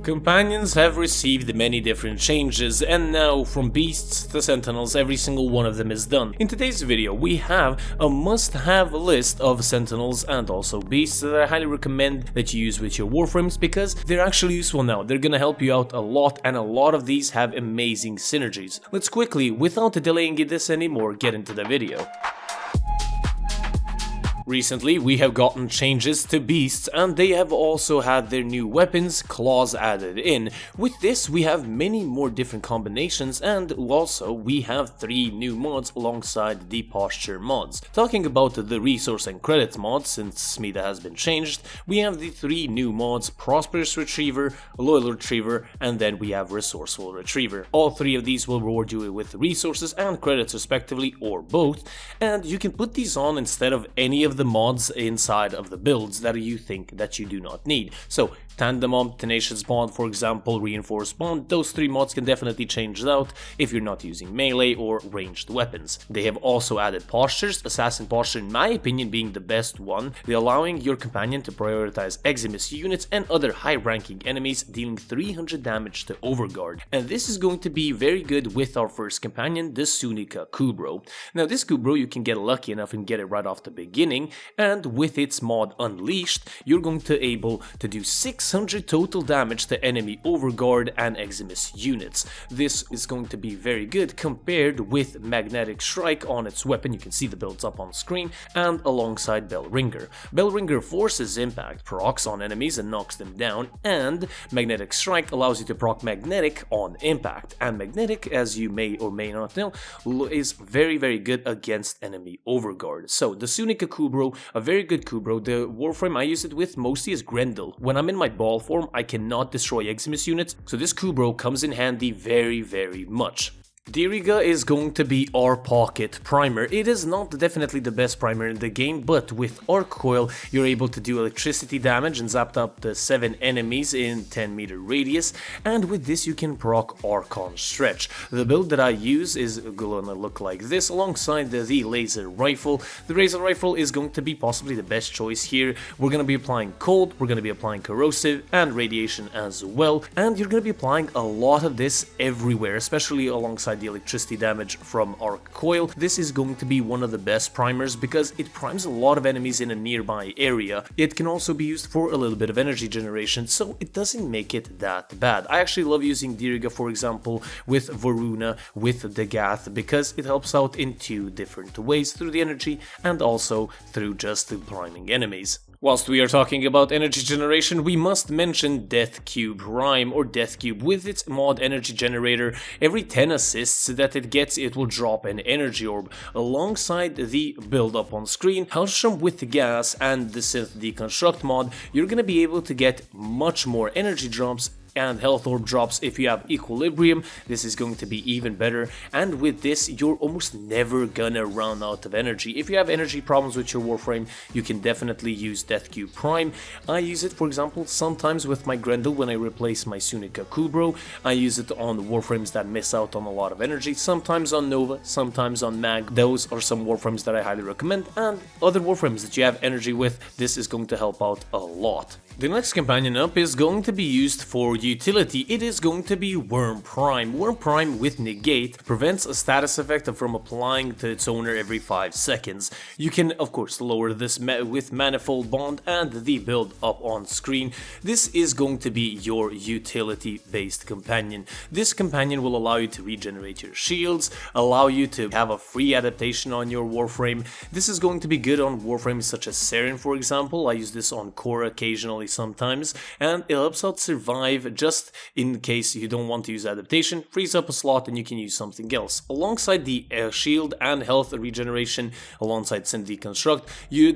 Companions have received many different changes, and now from beasts to sentinels every single one of them is done. In today's video we have a must-have list of sentinels and also beasts that I highly recommend that you use with your warframes because they're actually useful now. They're gonna help you out a lot, and a lot of these have amazing synergies. Let's quickly, without delaying this anymore, get into the video. Recently, we have gotten changes to beasts, and they have also had their new weapons, claws, added in. With this, we have many more different combinations, and also we have 3 new mods alongside the posture mods. Talking about the resource and credit mods, since Smida has been changed, we have the 3 new mods: Prosperous Retriever, Loyal Retriever, and then we have Resourceful Retriever. All 3 of these will reward you with resources and credits respectively, or both, and you can put these on instead of any of the mods inside of the builds that you think that you do not need. So Tandem Bomb, Tenacious Bond, for example, Reinforced Bond, those 3 mods can definitely change it out if you're not using melee or ranged weapons. They have also added postures, Assassin Posture in my opinion being the best one, allowing your companion to prioritize Eximus units and other high-ranking enemies, dealing 300 damage to Overguard. And this is going to be very good with our first companion, the Sunica Kubro. Now this Kubro you can get lucky enough and get it right off the beginning, and with its mod Unleashed, you're going to be able to do 600 total damage to enemy Overguard and Eximus units. This is going to be very good compared with Magnetic Strike on its weapon. You can see the builds up on screen, and alongside Bellringer. Bellringer forces impact, procs on enemies and knocks them down, and Magnetic Strike allows you to proc Magnetic on impact. And Magnetic, as you may or may not know, is very good against enemy Overguard. So the Sunica Kubro, a very good Kubro. The Warframe I use it with mostly is Grendel. When I'm in my ball form, I cannot destroy Eximus units, so this Kubro comes in handy very much. Diriga is going to be our pocket primer. It is not definitely the best primer in the game, but with Arc Coil you're able to do electricity damage and zap up the 7 enemies in 10-meter radius, and with this you can proc Archon Stretch. The build that I use is gonna look like this alongside the laser rifle. The laser rifle is going to be possibly the best choice here. We're gonna be applying cold, we're gonna be applying corrosive and radiation as well, and you're gonna be applying a lot of this everywhere, especially alongside the electricity damage from Arc Coil. This is going to be one of the best primers because it primes a lot of enemies in a nearby area. It can also be used for a little bit of energy generation, so it doesn't make it that bad. I actually love using Diriga, for example, with Varuna, with Degath, because it helps out in 2 different ways, through the energy and also through just priming enemies. Whilst we are talking about energy generation, we must mention Death Cube Prime, or Death Cube. With its mod energy generator, every 10 assists that it gets, it will drop an energy orb. Alongside the build up on screen, Helstrom with the gas and the Synth Deconstruct mod, you're gonna be able to get much more energy drops and health orb drops if you have equilibrium. This is going to be even better, and with this you're almost never gonna run out of energy. If you have energy problems with your Warframe, you can definitely use Death Cube Prime. I use it, for example, sometimes with my Grendel when I replace my Sunica Kubro. I use it on Warframes that miss out on a lot of energy, sometimes on Nova, sometimes on Mag. Those are some Warframes that I highly recommend, and other Warframes that you have energy with, this is going to help out a lot. The next companion up is going to be used for utility. It is going to be Warm Prime. Warm Prime with Negate prevents a status effect from applying to its owner every 5 seconds. You can of course lower this with Manifold Bond and the build up on screen. This is going to be your utility based companion. This companion will allow you to regenerate your shields, allow you to have a free adaptation on your Warframe. This is going to be good on Warframes such as Seren, for example. I use this on Core occasionally sometimes, and it helps out survive just in case you don't want to use adaptation. Frees up a slot and you can use something else. Alongside the shield and health regeneration, alongside Synth Deconstruct,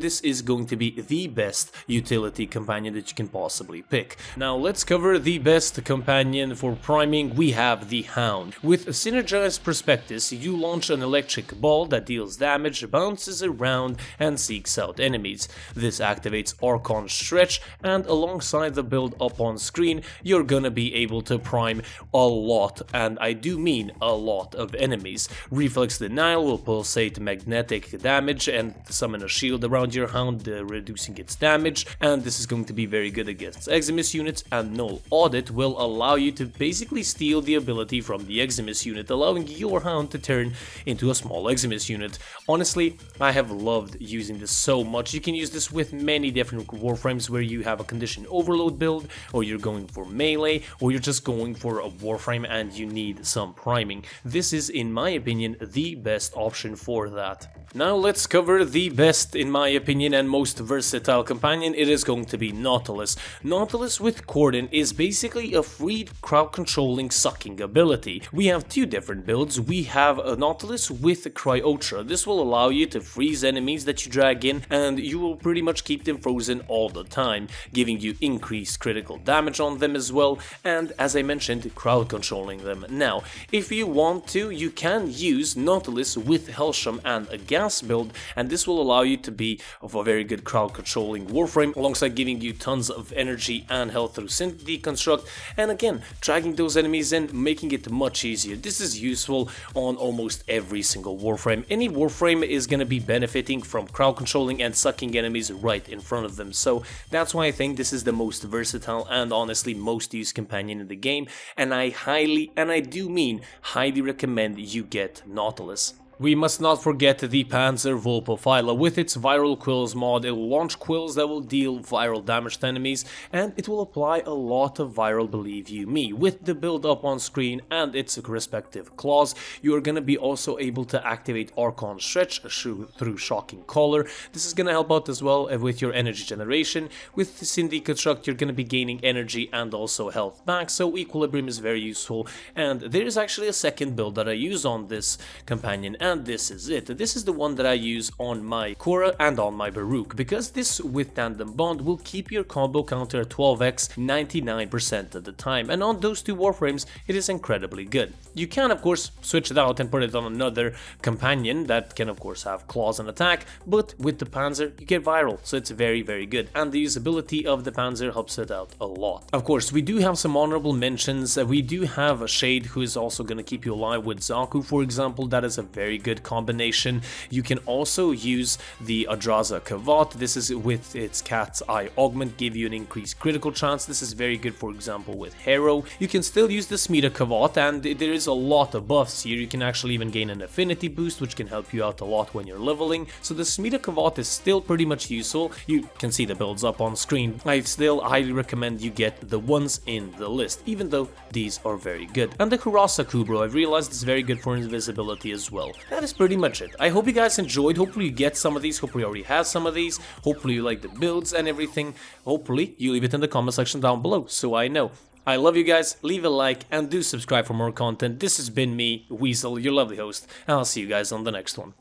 this is going to be the best utility companion that you can possibly pick. Now let's cover the best companion for priming. We have the Hound. With Synergized Prospectus, you launch an electric ball that deals damage, bounces around, and seeks out enemies. This activates Archon Stretch, and alongside the build up on screen, you're gonna be able to prime a lot, and I do mean a lot, of enemies. Reflex Denial will pulsate magnetic damage and summon a shield around your Hound, reducing its damage, and this is going to be very good against Eximus units, and Null Audit will allow you to basically steal the ability from the Eximus unit, allowing your Hound to turn into a small Eximus unit. Honestly, I have loved using this so much. You can use this with many different Warframes where you have a condition overload build, or you're going for melee, or you're just going for a Warframe and you need some priming. This is, in my opinion, the best option for that. Now let's cover the best, in my opinion, and most versatile companion. It is going to be Nautilus. Nautilus with Cordon is basically a freed crowd controlling sucking ability. We have two different builds. We have a Nautilus with Cryotra. This will allow you to freeze enemies that you drag in, and you will pretty much keep them frozen all the time, giving you increased critical damage on them as well, and as I mentioned, crowd controlling them. Now, if you want to, you can use Nautilus with Helsham and a gas build, and this will allow you to be of a very good crowd controlling Warframe, alongside giving you tons of energy and health through Synth Deconstruct, and again, dragging those enemies in, making it much easier. This is useful on almost every single Warframe. Any Warframe is going to be benefiting from crowd controlling and sucking enemies right in front of them, so that's why I think this is the most versatile and honestly most used companion in the game, and I highly, and I do mean highly, recommend you get Nautilus. We must not forget the Panzer Vulpophyla. With its Viral Quills mod, it will launch quills that will deal viral damage to enemies, and it will apply a lot of viral, believe you me. With the build up on screen and its respective claws, you are going to be also able to activate Archon Stretch through Shocking Collar. This is going to help out as well with your energy generation. With Synth Deconstruct, you're going to be gaining energy and also health back, so Equilibrium is very useful. And there is actually a second build that I use on this companion, and this is it. This is the one that I use on my Korra and on my Baruch, because this with Tandem Bond will keep your combo counter at 12x 99% of the time, and on those two Warframes it is incredibly good. You can of course switch it out and put it on another companion that can of course have claws and attack, but with the Panzer you get viral, so it's very good, and the usability of the Panzer helps it out a lot. Of course, we do have some honorable mentions. We do have a Shade who is also going to keep you alive with Zaku, for example. That is a very good combination. You can also use the Adraza Kavat. This is with its Cat's Eye Augment, give you an increased critical chance. This is very good, for example, with Hero. You can still use the Smita Kavat, and there is a lot of buffs here. You can actually even gain an affinity boost, which can help you out a lot when you're leveling. So the Smita Kavat is still pretty much useful. You can see the builds up on screen. I still highly recommend you get the ones in the list, even though these are very good. And the Kurasa Kubro, I've realized is very good for invisibility as well. That is pretty much it. I hope you guys enjoyed. Hopefully you get some of these. Hopefully you already have some of these. Hopefully you like the builds and everything. Hopefully you leave it in the comment section down below so I know. I love you guys. Leave a like and do subscribe for more content. This has been me, Weasel, your lovely host, and I'll see you guys on the next one.